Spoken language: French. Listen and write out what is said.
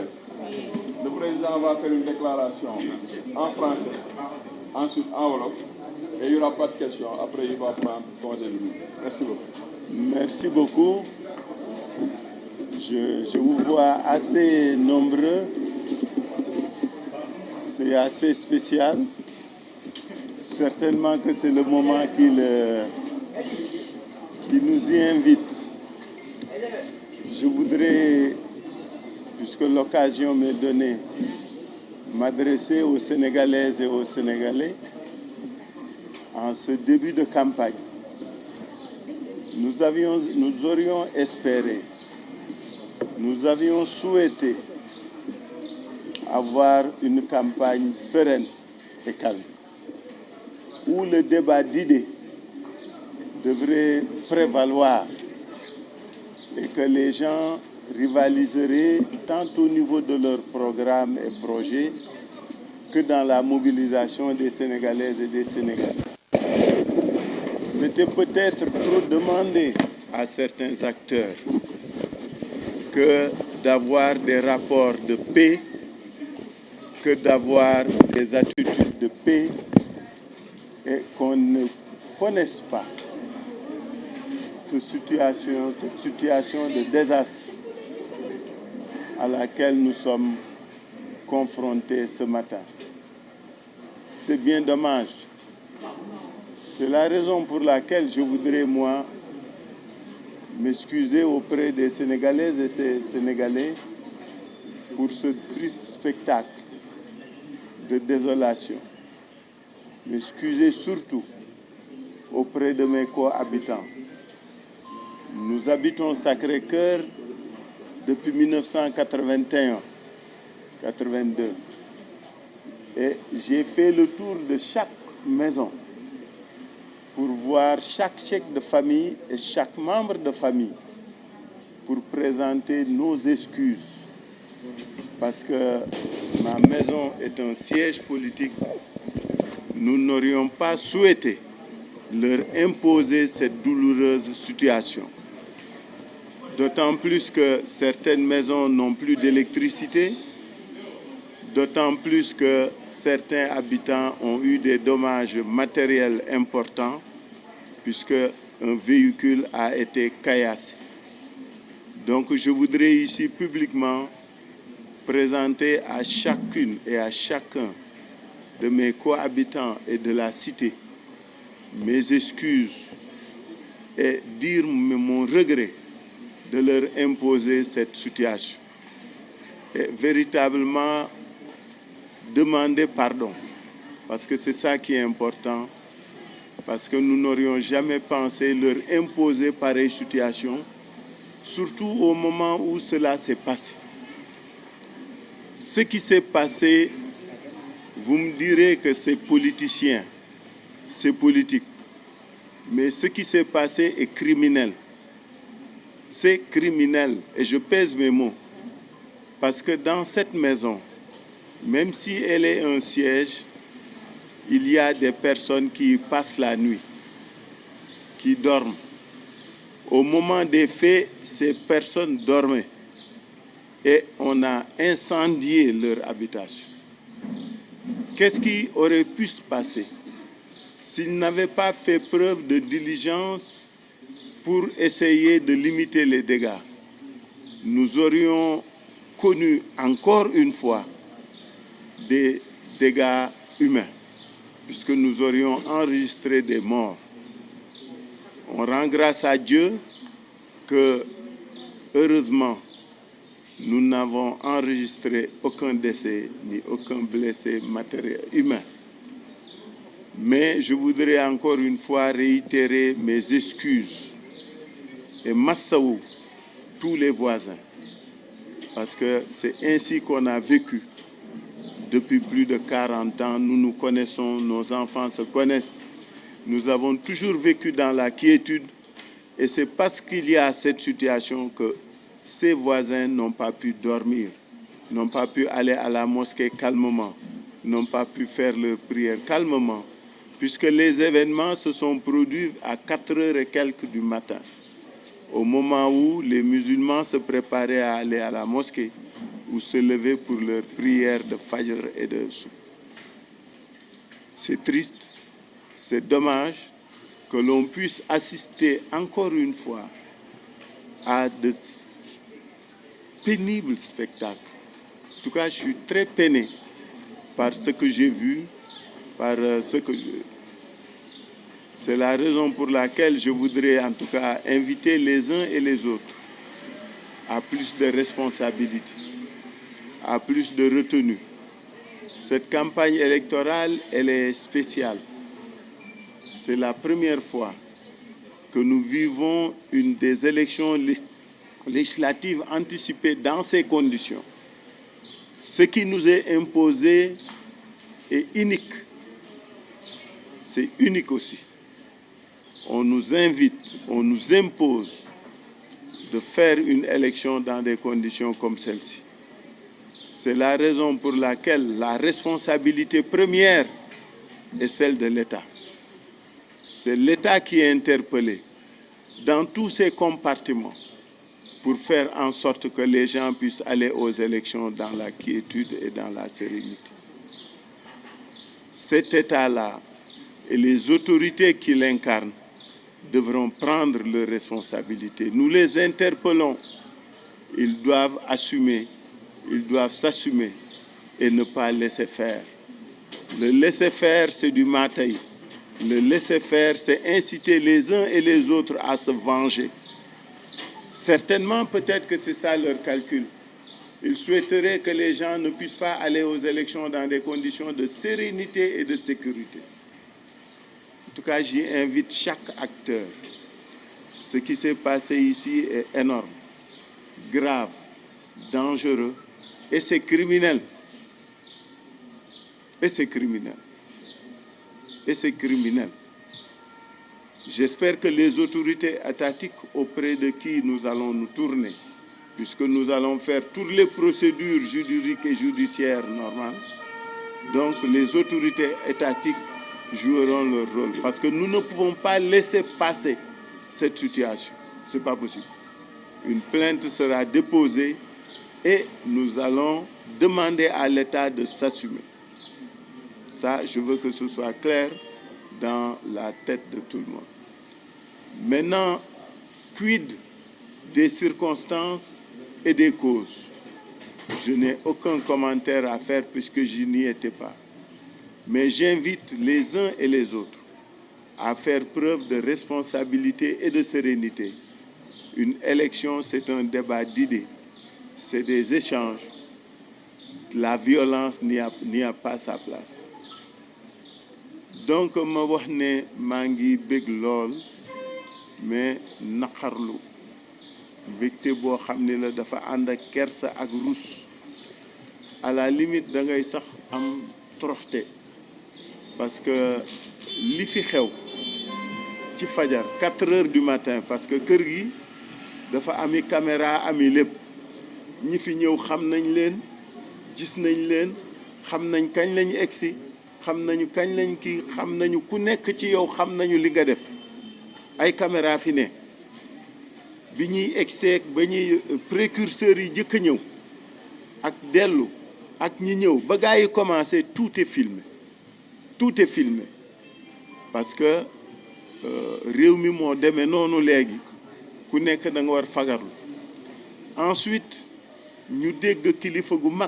presse. Le président va faire une déclaration en français, ensuite en wolof, et il n'y aura pas de questions. Après, il va prendre congé de nous. Merci beaucoup. Merci beaucoup. Je vous vois assez nombreux. C'est assez spécial. Certainement que c'est le moment qui nous y invite. Je voudrais, puisque l'occasion m'est donnée, m'adresser aux Sénégalaises et aux Sénégalais en ce début de campagne. Nous aurions espéré, nous avions souhaité avoir une campagne sereine et calme, où le débat d'idées devrait prévaloir et que les gens rivaliseraient tant au niveau de leurs programmes et projets que dans la mobilisation des Sénégalaises et des Sénégalais. C'était peut-être trop demandé à certains acteurs que d'avoir des rapports de paix, que d'avoir des attitudes de paix et qu'on ne connaisse pas cette situation de désastre à laquelle nous sommes confrontés ce matin. C'est bien dommage. C'est la raison pour laquelle je voudrais, moi, m'excuser auprès des Sénégalaises et des Sénégalais pour ce triste spectacle de désolation. M'excuser surtout auprès de mes cohabitants. Nous habitons Sacré-Cœur depuis 1981-82 et j'ai fait le tour de chaque maison pour voir chaque chef de famille et chaque membre de famille pour présenter nos excuses. Parce que ma maison est un siège politique, nous n'aurions pas souhaité leur imposer cette douloureuse situation. D'autant plus que certaines maisons n'ont plus d'électricité, d'autant plus que certains habitants ont eu des dommages matériels importants puisque un véhicule a été caillassé. Donc je voudrais ici publiquement présenter à chacune et à chacun de mes cohabitants et de la cité mes excuses et dire mon regret de leur imposer cette situation. Et véritablement demander pardon, parce que c'est ça qui est important, parce que nous n'aurions jamais pensé leur imposer pareille situation, surtout au moment où cela s'est passé. Ce qui s'est passé, vous me direz que c'est politicien, c'est politique, mais ce qui s'est passé est criminel. C'est criminel, et je pèse mes mots, parce que dans cette maison, même si elle est un siège, il y a des personnes qui passent la nuit, qui dorment. Au moment des faits, ces personnes dormaient et on a incendié leur habitation. Qu'est-ce qui aurait pu se passer s'ils n'avaient pas fait preuve de diligence pour essayer de limiter les dégâts? Nous aurions connu encore une fois des dégâts humains, puisque nous aurions enregistré des morts. On rend grâce à Dieu que, heureusement, nous n'avons enregistré aucun décès ni aucun blessé matériel humain. Mais je voudrais encore une fois réitérer mes excuses et massaou tous les voisins, parce que c'est ainsi qu'on a vécu depuis plus de 40 ans. Nous nous connaissons, nos enfants se connaissent. Nous avons toujours vécu dans la quiétude et c'est parce qu'il y a cette situation que ces voisins n'ont pas pu dormir, n'ont pas pu aller à la mosquée calmement, n'ont pas pu faire leur prière calmement, puisque les événements se sont produits à 4 heures et quelques du matin, au moment où les musulmans se préparaient à aller à la mosquée. ou se lever pour leur prière de Fajr et de Soub. C'est triste, c'est dommage que l'on puisse assister encore une fois à de pénibles spectacles. En tout cas, je suis très peiné par ce que j'ai vu, par ce que C'est la raison pour laquelle je voudrais en tout cas inviter les uns et les autres à plus de responsabilité, à plus de retenue. Cette campagne électorale, elle est spéciale. C'est la première fois que nous vivons une des élections législatives anticipées dans ces conditions. Ce qui nous est imposé est unique. C'est unique aussi. On nous invite, on nous impose de faire une élection dans des conditions comme celle-ci. C'est la raison pour laquelle la responsabilité première est celle de l'État. C'est l'État qui est interpellé dans tous ses compartiments pour faire en sorte que les gens puissent aller aux élections dans la quiétude et dans la sérénité. Cet État-là et les autorités qui l'incarnent devront prendre leurs responsabilités. Nous les interpellons. Ils doivent assumer, ils doivent s'assumer et ne pas laisser faire. Le laisser faire, c'est du mataï. Le laisser faire, c'est inciter les uns et les autres à se venger. Certainement, peut-être que c'est ça leur calcul. Ils souhaiteraient que les gens ne puissent pas aller aux élections dans des conditions de sérénité et de sécurité. En tout cas, j'y invite chaque acteur. Ce qui s'est passé ici est énorme, grave, dangereux et c'est criminel. Et c'est criminel. Et c'est criminel. J'espère que les autorités étatiques auprès de qui nous allons nous tourner, puisque nous allons faire toutes les procédures juridiques et judiciaires normales, donc les autorités étatiques joueront leur rôle. Parce que nous ne pouvons pas laisser passer cette situation. Ce n'est pas possible. Une plainte sera déposée et nous allons demander à l'État de s'assumer. Ça, je veux que ce soit clair dans la tête de tout le monde. Maintenant, quid des circonstances et des causes? Je n'ai aucun commentaire à faire puisque je n'y étais pas. Mais j'invite les uns et les autres à faire preuve de responsabilité et de sérénité. Une élection, c'est un débat d'idées, c'est des échanges. La violence n'y a pas sa place. Donc ma wax ne maa ngi bég lool mais naqarlu mbégte boo xam ne la dafa ànd ak kersa ak rus à la limite da ngay sax am toroxte parce que li fi xew ci fajar 4 heures du matin parce que kër gi dafa ami caméra ami lépp ñi fi ñëw xam nañ leen gis nañ leen xam nañ kañ lañ egsi xam nañu kañ lañ kii xam nañu ku nekk ci yow xam nañu li nga def ay caméra fi ne bi ñuy egseeg ba ñuy précurseurs yi jëkk a ñëw ak dellu ak ñi ñëw ba gaa yi commencé tout est filmé parce que réew mi moo demee noonu léegi ku nekk da nga war fagarlu ensuite ñu dégg kilifa gu mag